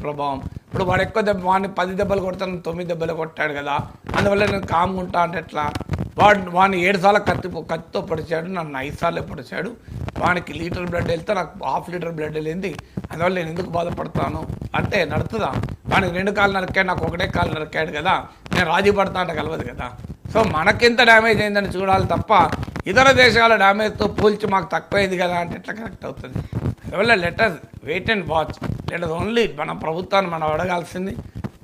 ప్రభావం. ఇప్పుడు వాడు ఎక్కువ దెబ్బ వాడిని 10 దెబ్బలు కొడతాను 9 దెబ్బలు కొట్టాడు కదా, అందువల్ల నేను కామ్గా ఉంటా అంటే ఎట్లా? వాడిని 7 సార్లు కత్తితో పొడిచాడు, నన్ను 5 సార్లు పొడిచాడు, వానికి లీటర్ బ్లడ్ వెళ్తే నాకు ½ లీటర్ బ్లడ్ వెళ్ళింది, అందువల్ల నేను ఎందుకు బాధపడతాను అంటే నడుతుందా? వానికి 2 కాళ్ళు నరికాడు, నాకు 1 కాలు నరికాడు కదా, నేను రాజీ పడతా అంటే కలవదు కదా. సో మనకెంత డ్యామేజ్ అయిందని చూడాలి తప్ప ఇతర దేశాల డ్యామేజ్తో పోల్చి మాకు తక్కువైంది కదా అంటే ఎట్లా కరెక్ట్ అవుతుంది? అందువల్ల letters wait and watch. Letters only మన ప్రభుత్వాన్ని మనం అడగాల్సింది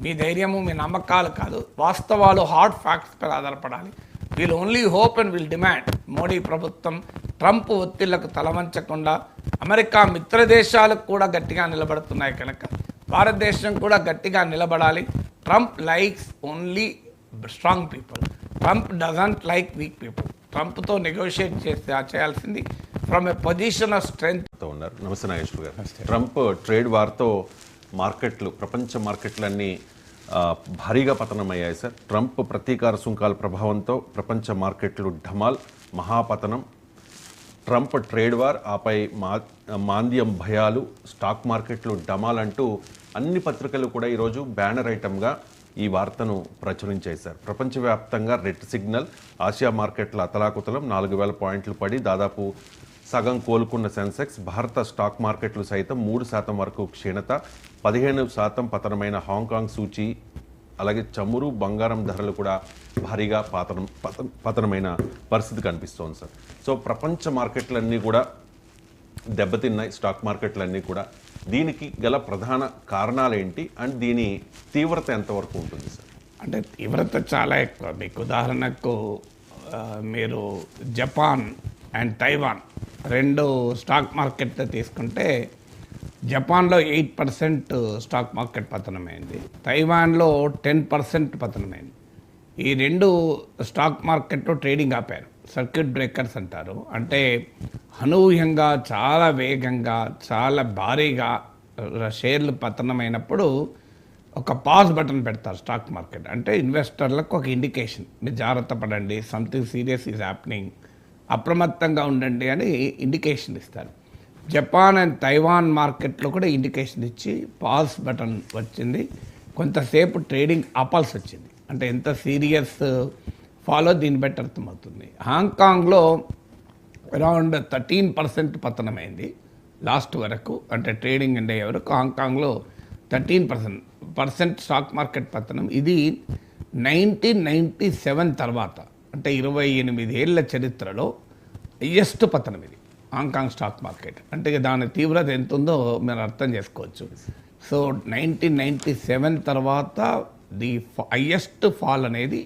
మీ ధైర్యము మీ నమ్మకాలు కాదు, వాస్తవాలు హార్డ్ ఫ్యాక్ట్స్ పై ఆధారపడాలి. We'll only hope and will demand Modi ప్రభుత్వం ట్రంప్ ఒత్తిళ్లకు తలవంచకుండా అమెరికా మిత్ర దేశాలకు కూడా గట్టిగా నిలబడుతున్నాయి కనుక భారతదేశం కూడా గట్టిగా నిలబడాలి. Trump likes only strong people, Trump doesn't like weak people. ట్రంప్తో నెగోషియేట్ చేయాల్సింది from a position of strength ఉన్నారు. నమస్తే నాగేశ్వర్ గారు. ట్రంప్ ట్రేడ్ వార్తో మార్కెట్లు, ప్రపంచ మార్కెట్లన్నీ భారీగా పతనమయ్యాయి సార్. ట్రంప్ ప్రతీకార సుంకాల ప్రభావంతో ప్రపంచ మార్కెట్లు ఢమాల్, మహాపతనం. ట్రంప్ ట్రేడ్ వార్, ఆపై మాంద్యం భయాలు, స్టాక్ మార్కెట్లు డమాల్ అంటూ అన్ని పత్రికలు కూడా ఈరోజు బ్యానర్ ఐటమ్గా ఈ వార్తను ప్రచురించాయి సార్. ప్రపంచవ్యాప్తంగా రెడ్ సిగ్నల్. ఆసియా మార్కెట్ల అతలాకుతలం, 4000 పాయింట్లు పడి దాదాపు సగం కోలుకున్న సెన్సెక్స్. భారత స్టాక్ మార్కెట్లు సైతం 3% వరకు క్షీణత, 15% పతనమైన హాంకాంగ్ సూచీ, అలాగే చమురు, బంగారం ధరలు కూడా భారీగా పతనమైన పరిస్థితి కనిపిస్తోంది సార్. సో ప్రపంచ మార్కెట్లన్నీ కూడా దెబ్బతిన్నాయి, స్టాక్ మార్కెట్లన్నీ కూడా. దీనికి గల ప్రధాన కారణాలు ఏంటి అండ్ దీని తీవ్రత ఎంతవరకు ఉంటుంది సార్? అంటే తీవ్రత చాలా ఎక్కువ. మీకు ఉదాహరణకు మీరు Japan and Taiwan 2 stock market తీసుకుంటే జపాన్లో 8% స్టాక్ మార్కెట్ పతనమైంది, తైవాన్లో 10% పతనమైంది. ఈ 2 స్టాక్ మార్కెట్లో ట్రేడింగ్ ఆపారు. సర్క్యూట్ బ్రేకర్స్ అంటారు. అంటే అనూహ్యంగా చాలా వేగంగా చాలా భారీగా షేర్లు పతనమైనప్పుడు ఒక పాజ్ బటన్ పెడతారు స్టాక్ మార్కెట్. అంటే ఇన్వెస్టర్లకు ఒక ఇండికేషన్, మీరు జాగ్రత్త పడండి, సంథింగ్ సీరియస్ ఈజ్ హ్యాపెనింగ్, అప్రమత్తంగా ఉండండి అని ఇండికేషన్ ఇస్తారు. జపాన్ అండ్ తైవాన్ మార్కెట్లో కూడా ఇండికేషన్ ఇచ్చి పాజ్ బటన్ వచ్చింది. కొంతసేపు ట్రేడింగ్ ఆపాల్సి వచ్చింది. అంటే ఎంత సీరియస్ ఫాలో దీన్ని బట్టి అర్థమవుతుంది. హాంకాంగ్లో అరౌండ్ 13% పతనమైంది లాస్ట్ వరకు. అంటే ట్రేడింగ్ అండ్ అయ్యే వరకు హాంకాంగ్లో 13% స్టాక్ మార్కెట్ పతనం. ఇది 1997 తర్వాత, అంటే 28 ఏళ్ల చరిత్రలో హైయెస్ట్ పతనం ఇది హాంకాంగ్ స్టాక్ మార్కెట్. అంటే దాని తీవ్రత ఎంత ఉందో మీరు అర్థం చేసుకోవచ్చు. సో 1997 తర్వాత ది హైయెస్ట్ ఫాల్ అనేది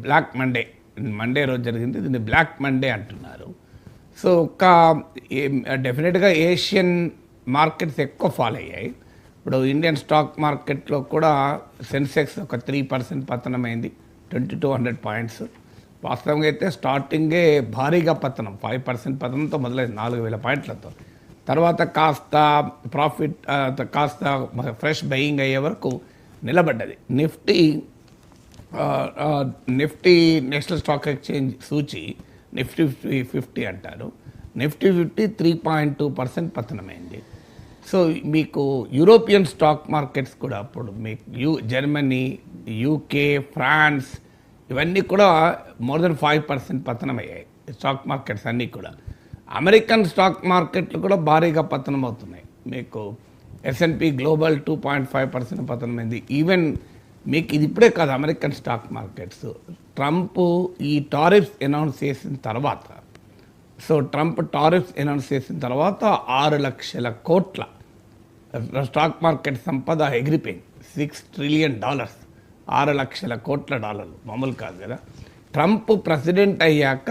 బ్లాక్ మండే రోజు జరిగింది. దీన్ని బ్లాక్ మండే అంటున్నారు. సో డెఫినెట్గా ఏషియన్ మార్కెట్స్ ఎక్కువ ఫాల్ అయ్యాయి. ఇప్పుడు ఇండియన్ స్టాక్ మార్కెట్లో కూడా సెన్సెక్స్ ఒక 3% పతనమైంది, 2200 పాయింట్స్. వాస్తవంగా అయితే స్టార్టింగే భారీగా పతనం, 5% పతనంతో మొదలైంది 4000 పాయింట్లతో. తర్వాత కాస్త ప్రాఫిట్, కాస్త ఫ్రెష్ బయింగ్ అయ్యే వరకు నిలబడ్డది. నిఫ్టీ నేషనల్ స్టాక్ ఎక్స్చేంజ్ సూచి నిఫ్టీ 50 అంటారు. నిఫ్టీ 50 3.2% పతనమైంది. సో మీకు యూరోపియన్ స్టాక్ మార్కెట్స్ కూడా అప్పుడు మీకు జర్మనీ, యూకే, ఫ్రాన్స్ ఇవన్నీ కూడా మోర్ దెన్ 5% పతనమయ్యాయి స్టాక్ మార్కెట్స్ అన్నీ కూడా. అమెరికన్ స్టాక్ మార్కెట్లు కూడా భారీగా పతనం అవుతున్నాయి. మీకు S&P గ్లోబల్ 2.5% పతనమైంది. ఈవెన్ మీకు ఇది ఇప్పుడే కాదు, అమెరికన్ స్టాక్ మార్కెట్స్ ట్రంప్ ఈ టారిఫ్స్ అనౌన్స్ చేసిన తర్వాత, సో ట్రంప్ టారిఫ్స్ అనౌన్స్ చేసిన తర్వాత 6 లక్షల కోట్ల స్టాక్ మార్కెట్ సంపద ఎగిరిపోయింది. $6 ట్రిలియన్, 6 లక్షల కోట్ల డాలర్లు, మామూలు కాదు కదా. ట్రంప్ ప్రెసిడెంట్ అయ్యాక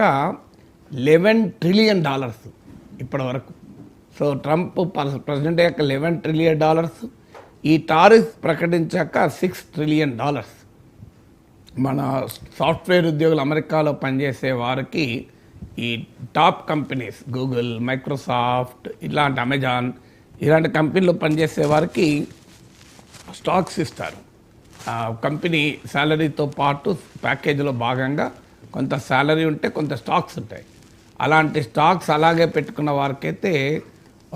$11 ట్రిలియన్ ఇప్పటి వరకు. సో ట్రంప్ ప్రెసిడెంట్ అయ్యాక $11 ట్రిలియన్, ఈ టారిఫ్ ప్రకటించాక $6 ట్రిలియన్. మన సాఫ్ట్వేర్ ఉద్యోగులు అమెరికాలో పనిచేసే వారికి ఈ టాప్ కంపెనీస్ గూగుల్, మైక్రోసాఫ్ట్, ఇలాంటి అమెజాన్ ఇలాంటి కంపెనీలో పనిచేసే వారికి స్టాక్స్ ఇస్తారు. కంపెనీ శాలరీతో పాటు ప్యాకేజీలో భాగంగా కొంత శాలరీ ఉంటే కొంత స్టాక్స్ ఉంటాయి. అలాంటి స్టాక్స్ అలాగే పెట్టుకున్న వారికైతే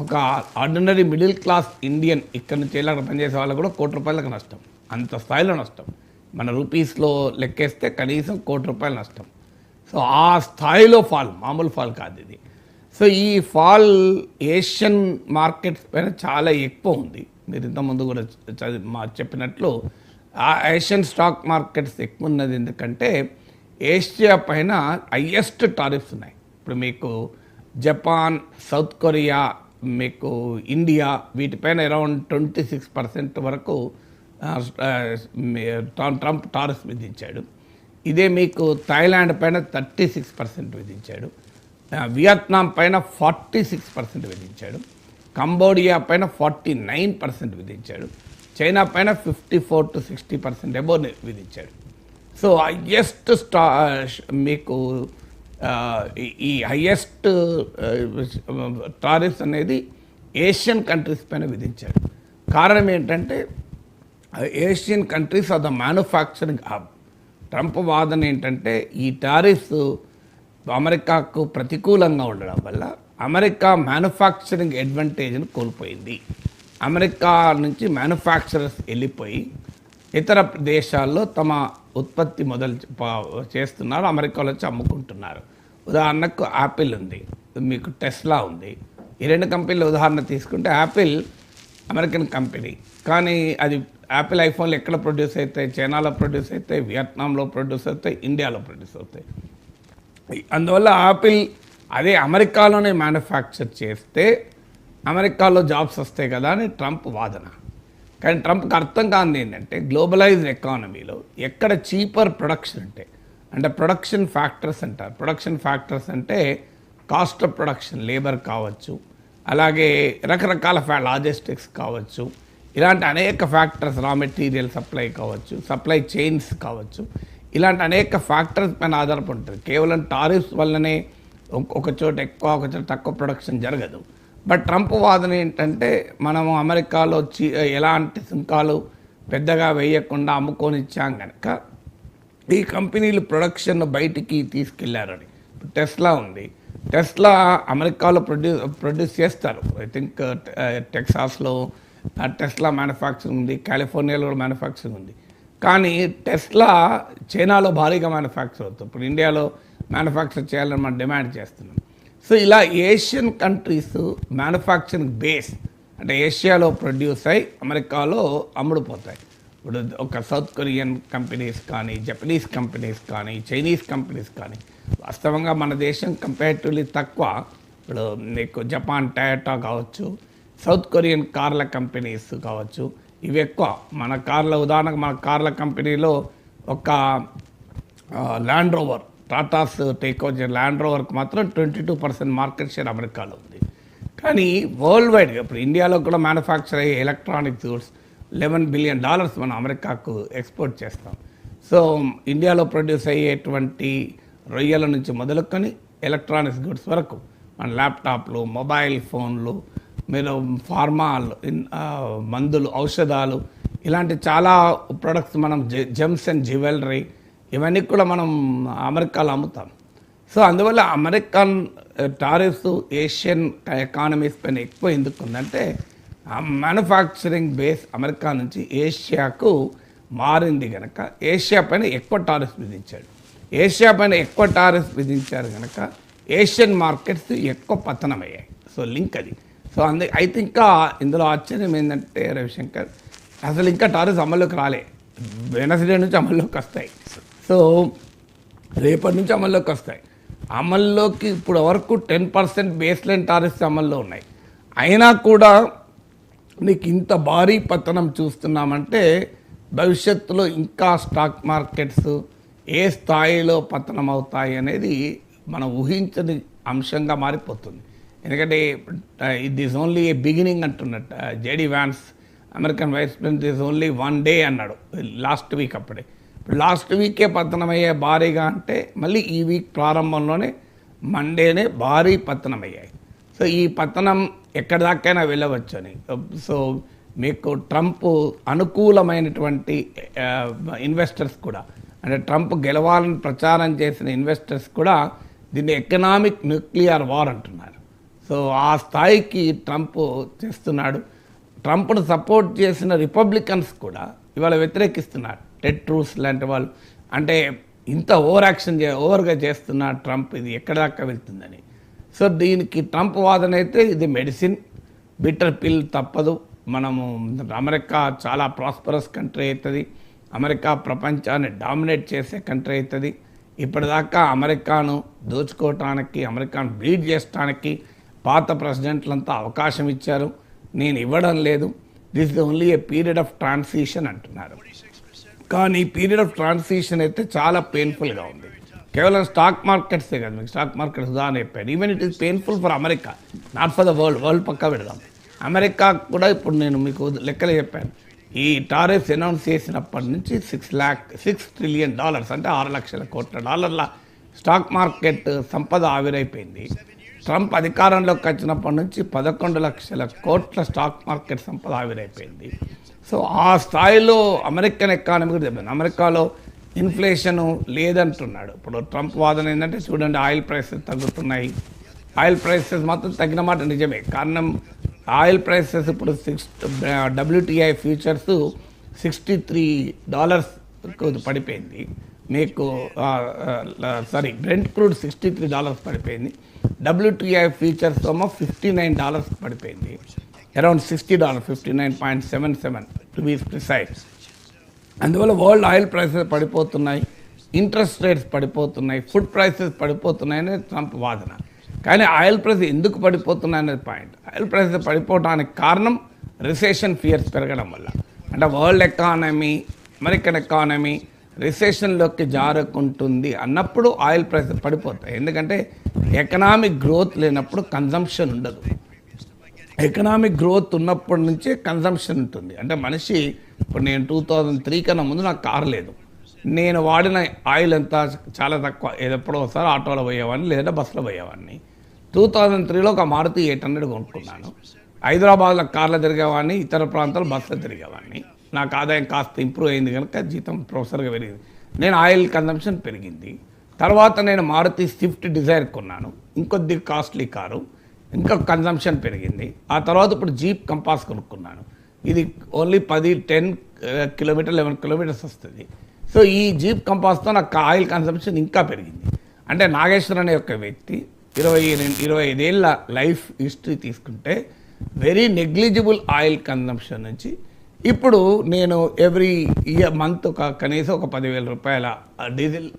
ఒక ఆర్డినరీ మిడిల్ క్లాస్ ఇండియన్ ఇక్కడ నుంచి అక్కడ పనిచేసే వాళ్ళకు కూడా ₹1,00,00,000 నష్టం, అంత స్థాయిలో నష్టం. మన రూపీస్లో లెక్కేస్తే కనీసం ₹1,00,00,000 నష్టం. సో ఆ స్థాయిలో ఫాల్, మామూలు ఫాల్ కాదు ఇది. సో ఈ ఫాల్ ఏషియన్ మార్కెట్స్ పైన చాలా ఎక్కువ ఉంది. మీరు ఇంతకుముందు కూడా చెప్పినట్లు ఆ ఏషియన్ స్టాక్ మార్కెట్స్ ఎక్కువ ఉన్నది ఎందుకంటే ఏషియా పైన హయ్యెస్ట్ టారిఫ్స్ ఉన్నాయి. ఇప్పుడు మీకు జపాన్, సౌత్ కొరియా, మీకు ఇండియా, వీటిపైన అరౌండ్ 26% వరకు ట్రంప్ టారిఫ్స్ విధించాడు. ఇదే మీకు థాయిలాండ్ పైన 36% విధించాడు, వియత్నాం పైన 46% విధించాడు, కంబోడియా పైన 49% విధించాడు, చైనా పైన 54 to 60% అబోవ్ విధించాడు. సో హయ్యెస్ట్ మీకు ఈ హయ్యెస్ట్ టారిఫ్స్ అనేది ఏషియన్ కంట్రీస్ పైన విధించాడు. కారణం ఏంటంటే Asian countries are the manufacturing hub. Trump వాదన ఏంటంటే ఈ టారిఫ్స్ అమెరికాకు ప్రతికూలంగా ఉండడం వల్ల అమెరికా మ్యానుఫ్యాక్చరింగ్ అడ్వాంటేజ్ను కోల్పోయింది. అమెరికా నుంచి మ్యానుఫ్యాక్చరర్స్ వెళ్ళిపోయి ఇతర దేశాల్లో తమ ఉత్పత్తి చేస్తున్నారు, అమెరికాలో వచ్చి అమ్ముకుంటున్నారు. ఉదాహరణకు యాపిల్ ఉంది, మీకు టెస్లా ఉంది. ఈ రెండు కంపెనీలు ఉదాహరణ తీసుకుంటే యాపిల్ అమెరికన్ కంపెనీ, కానీ అది యాపిల్ ఐఫోన్లు ఎక్కడ ప్రొడ్యూస్ అవుతాయి? చైనాలో ప్రొడ్యూస్ అవుతాయి, వియత్నాంలో ప్రొడ్యూస్ అవుతాయి, ఇండియాలో ప్రొడ్యూస్ అవుతాయి. అందువల్ల యాపిల్ అదే అమెరికాలోనే మ్యానుఫ్యాక్చర్ చేస్తే అమెరికాలో జాబ్స్ వస్తాయి కదా అని ట్రంప్ వాదన. కానీ ట్రంప్కి అర్థం కానిది ఏంటంటే గ్లోబలైజ్డ్ ఎకానమీలో ఎక్కడ చీపర్ ప్రొడక్షన్ అంటే ప్రొడక్షన్ ఫ్యాక్టర్స్ అంటారు. ప్రొడక్షన్ ఫ్యాక్టర్స్ అంటే కాస్ట్ ఆఫ్ ప్రొడక్షన్, లేబర్ కావచ్చు, అలాగే రకరకాల లాజిస్టిక్స్ కావచ్చు, ఇలాంటి అనేక ఫ్యాక్టర్స్, రా మెటీరియల్ సప్లై కావచ్చు, సప్లై చైన్స్ కావచ్చు, ఇలాంటి అనేక ఫ్యాక్టర్స్ పైన ఆధారపడి ఉంటుంది. కేవలం టారిఫ్స్ వల్లనే ఒక చోట ఎక్కువ, ఒక చోట తక్కువ ప్రొడక్షన్ జరగదు. బట్ ట్రంప్ వాదన ఏంటంటే మనము అమెరికాలో ఎలాంటి సుంకాలు పెద్దగా వేయకుండా అమ్ముకొని ఇచ్చాం కనుక ఈ కంపెనీలు ప్రొడక్షన్ బయటికి తీసుకెళ్లారని. టెస్లా ఉంది, టెస్లా అమెరికాలో ప్రొడ్యూస్ చేస్తారు. ఐ థింక్ టెక్సాస్లో టెస్లా మ్యానుఫ్యాక్చరింగ్ ఉంది, కాలిఫోర్నియాలో కూడా మ్యానుఫ్యాక్చరింగ్ ఉంది. కానీ టెస్లా చైనాలో భారీగా మ్యానుఫ్యాక్చర్ అవుతుంది. ఇప్పుడు ఇండియాలో మ్యానుఫ్యాక్చర్ చేయాలని మనం డిమాండ్ చేస్తున్నాం. సో ఇలా ఏషియన్ కంట్రీస్ మ్యానుఫ్యాక్చరింగ్ బేస్ అంటే ఏషియాలో ప్రొడ్యూస్ అయ్యి అమెరికాలో అమ్ముడుపోతాయి. ఇప్పుడు ఒక సౌత్ కొరియన్ కంపెనీస్ కానీ, జపనీస్ కంపెనీస్ కానీ, చైనీస్ కంపెనీస్ కానీ, వాస్తవంగా మన దేశం కంపారిటివ్లీ తక్కువ. ఇప్పుడు మీకు జపాన్ టయోటా కావచ్చు, సౌత్ కొరియన్ కార్ల కంపెనీస్ కావచ్చు, ఇవి ఎక్కువ. మన కార్ల ఉదాహరణకు మన కార్ల కంపెనీలో ఒక Land Rover, Tatas take over Land రోవర్కి మాత్రం 22% మార్కెట్ షేర్ అమెరికాలో ఉంది. కానీ వరల్డ్ వైడ్గా ఇప్పుడు ఇండియాలో కూడా మ్యానుఫ్యాక్చర్ అయ్యే ఎలక్ట్రానిక్ గూడ్స్ $11 బిలియన్ మనం అమెరికాకు ఎక్స్పోర్ట్ చేస్తాం. సో ఇండియాలో ప్రొడ్యూస్ అయ్యేటువంటి రొయ్యల నుంచి మొదలుకొని ఎలక్ట్రానిక్స్ గూడ్స్ వరకు మన ల్యాప్టాప్లు, మొబైల్ ఫోన్లు, మీరు ఫార్మాలు, మందులు, ఔషధాలు, ఇలాంటి చాలా ప్రొడక్ట్స్ మనం జెమ్స్ అండ్ జ్యువెలరీ ఇవన్నీ కూడా మనం అమెరికాలో అమ్ముతాం. సో అందువల్ల అమెరికన్ టారిఫ్స్ ఏషియన్ ఎకానమీస్ పైన ఎక్కువ ఎందుకు ఉందంటే మ్యానుఫ్యాక్చరింగ్ బేస్ అమెరికా నుంచి ఏషియాకు మారింది కనుక ఏషియా పైన ఎక్కువ టారిఫ్స్ విధించాడు. ఏషియా పైన ఎక్కువ టారిఫ్స్ విధించారు కనుక ఏషియన్ మార్కెట్స్ ఎక్కువ పతనమయ్యాయి. సో లింక్ అది. సో అయితే ఇంకా ఇందులో ఆశ్చర్యం ఏంటంటే రవిశంకర్, అసలు ఇంకా టారిఫ్స్ అమల్లోకి రాలే. వెనస్డే నుంచి అమల్లోకి వస్తాయి. సో రేపటి నుంచి అమల్లోకి వస్తాయి. అమల్లోకి ఇప్పుడు వరకు 10% బేస్ లైన్ టారిఫ్స్ అమల్లో ఉన్నాయి. అయినా కూడా నీకు ఇంత భారీ పతనం చూస్తున్నామంటే భవిష్యత్తులో ఇంకా స్టాక్ మార్కెట్స్ ఏ స్థాయిలో పతనం అవుతాయి అనేది మనం ఊహించని అంశంగా మారిపోతుంది. ఎందుకంటే it is only a beginning అంటున్నట్టు JD Vance American vice president is only 1 day అన్నాడు లాస్ట్ వీక్. అప్పుడే లాస్ట్ వీకే పతనమయ్యే భారీగా అంటే మళ్ళీ ఈ వీక్ ప్రారంభంలోనే మండేనే భారీ పతనమయ్యాయి. సో ఈ పతనం ఎక్కడి దాకైనా వెళ్ళవచ్చు అని. సో మీకు ట్రంప్ అనుకూలమైనటువంటి ఇన్వెస్టర్స్ కూడా, అంటే ట్రంప్ గెలవాలని ప్రచారం చేసిన ఇన్వెస్టర్స్ కూడా దీన్ని ఎకనామిక్ న్యూక్లియర్ వార్ అంటున్నారు. సో ఆ స్థాయికి ట్రంప్ చేస్తున్నాడు. ట్రంప్ను సపోర్ట్ చేసిన రిపబ్లికన్స్ కూడా ఇవాళ వ్యతిరేకిస్తున్నారు. టెడ్ క్రూస్ లాంటి వాళ్ళు, అంటే ఇంత ఓవర్గా చేస్తున్న ట్రంప్ ఇది ఎక్కడ దాకా వెళ్తుందని. సో దీనికి ట్రంప్ వాదన అయితే ఇది మెడిసిన్, బిటర్ పిల్ తప్పదు. మనము అమెరికా చాలా ప్రాస్పరస్ కంట్రీ అవుతుంది, అమెరికా ప్రపంచాన్ని డామినేట్ చేసే కంట్రీ అవుతుంది. ఇప్పటిదాకా అమెరికాను దోచుకోవటానికి, అమెరికాను బ్లీడ్ చేయడానికి పాత ప్రెసిడెంట్లంతా అవకాశం ఇచ్చారు, నేను ఇవ్వడం లేదు. This is only a period of transition అంటున్నారు. కానీ పీరియడ్ ఆఫ్ ట్రాన్సిషన్ అయితే చాలా పెయిన్ఫుల్గా ఉంది. కేవలం స్టాక్ మార్కెట్సే కదా, మీకు స్టాక్ మార్కెట్స్ ఉదాహరణ చెప్పాను. Even it is painful for America, not for the world పక్కా పెడదాం. అమెరికా కూడా ఇప్పుడు నేను మీకు లెక్కలు చెప్పాను. ఈ టారిఫ్స్ అనౌన్స్ చేసినప్పటి నుంచి $6 ట్రిలియన్ అంటే $6 లక్షల కోట్ల స్టాక్ మార్కెట్ సంపద ఆవిరైపోయింది. ట్రంప్ అధికారంలోకి వచ్చినప్పటి నుంచి 11 లక్షల కోట్ల స్టాక్ మార్కెట్ సంపద ఆవిరైపోయింది. సో ఆ స్థాయిలో అమెరికన్ ఎకానమీ కూడా దెబ్బతింది. అమెరికాలో ఇన్ఫ్లేషన్ లేదంటున్నాడు. ఇప్పుడు ట్రంప్ వాదన ఏంటంటే చూడండి, ఆయిల్ ప్రైసెస్ తగ్గుతున్నాయి. ఆయిల్ ప్రైసెస్ మాత్రం తగ్గిన మాట నిజమే. కారణం ఆయిల్ ప్రైసెస్ ఇప్పుడు WTI ఫ్యూచర్స్ $63 పడిపోయింది. మీకు బ్రెంట్ క్రూడ్ $63 పడిపోయింది. WTI ఫ్యూచర్స్ ఏమో $59 పడిపోయింది. Around $60, 59.77 to be precise. అందువల్ల వరల్డ్ ఆయిల్ ప్రైసెస్ పడిపోతున్నాయి, ఇంట్రెస్ట్ రేట్స్ పడిపోతున్నాయి, ఫుడ్ ప్రైసెస్ పడిపోతున్నాయని ట్రంప్ వాదన. కానీ ఆయిల్ ప్రైస్ ఎందుకు పడిపోతున్నాయనేది పాయింట్. ఆయిల్ ప్రైసెస్ పడిపోవడానికి కారణం రిసెషన్ ఫియర్స్ పెరగడం వల్ల. అంటే వరల్డ్ ఎకానమీ, అమెరికన్ ఎకానమీ రిసెషన్లోకి జారుకుంటుంది అన్నప్పుడు ఆయిల్ ప్రైసెస్ పడిపోతాయి. ఎందుకంటే ఎకనామిక్ గ్రోత్ లేనప్పుడు కన్జంప్షన్ ఉండదు. ఎకనామిక్ గ్రోత్ ఉన్నప్పటి నుంచే కన్జంప్షన్ ఉంటుంది. అంటే మనిషి, ఇప్పుడు నేను 2003 కన్నా ముందు నాకు కారు లేదు, నేను వాడిన ఆయిల్ అంతా చాలా తక్కువ. ఎప్పుడో ఒకసారి ఆటోలో పోయేవాడిని, లేదా బస్సులో పోయేవాడిని. 2003లో ఒక మారుతి 800 కొనుక్కున్నాను. హైదరాబాద్లో కార్లో తిరిగేవాడిని, ఇతర ప్రాంతాల్లో బస్సులో తిరిగేవాడిని. నాకు ఆదాయం కాస్త ఇంప్రూవ్ అయింది కనుక జీతం ప్రొఫెసర్గా పెరిగింది, నేను ఆయిల్ కన్జంప్షన్ పెరిగింది. తర్వాత నేను మారుతి స్విఫ్ట్ డిజైర్ కొన్నాను, ఇంకొద్ది కాస్ట్లీ కారు, ఇంకా కన్జంప్షన్ పెరిగింది. ఆ తర్వాత ఇప్పుడు జీప్ కంపాస్ కొనుక్కున్నాను, ఇది ఓన్లీ 10 కిలోమీటర్ 11 కిలోమీటర్స్ వస్తుంది. సో ఈ జీప్ కంపాస్తో నాకు ఆయిల్ కన్సంప్షన్ ఇంకా పెరిగింది. అంటే నాగేశ్వర్ అనే ఒక వ్యక్తి 25 ఏళ్ళ లైఫ్ హిస్టరీ తీసుకుంటే వెరీ నెగ్లిజిబుల్ ఆయిల్ కన్సంప్షన్ నుంచి ఇప్పుడు నేను ఎవ్రీ మంత్ కనీసం ఒక 10,000 రూపాయల డీజిల్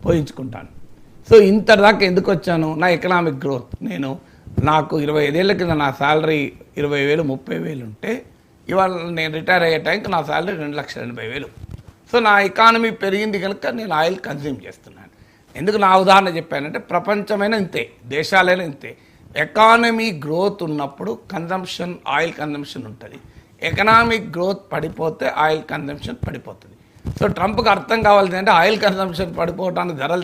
పోయించుకుంటాను. సో ఇంత దాకా ఎందుకు వచ్చాను? నా ఎకనామిక్ గ్రోత్. నాకు 25 ఏళ్ళ కింద నా శాలరీ 20,000 30,000 ఉంటే ఇవాళ నేను రిటైర్ అయ్యే టైంకి నా శాలరీ 2,80,000. సో నా ఎకానమీ పెరిగింది కనుక నేను ఆయిల్ కన్జ్యూమ్ చేస్తున్నాను. ఎందుకు నా ఉదాహరణ చెప్పానంటే ప్రపంచమైనా ఇంతే, దేశాలైనా ఇంతే. ఎకానమీ గ్రోత్ ఉన్నప్పుడు ఆయిల్ కన్జంప్షన్ ఉంటుంది. ఎకనామిక్ గ్రోత్ పడిపోతే ఆయిల్ కన్జంప్షన్ పడిపోతుంది. సో ట్రంప్కి అర్థం కావాల్సిందంటే ఆయిల్ కన్జంప్షన్ పడిపోవటానికి ధరలు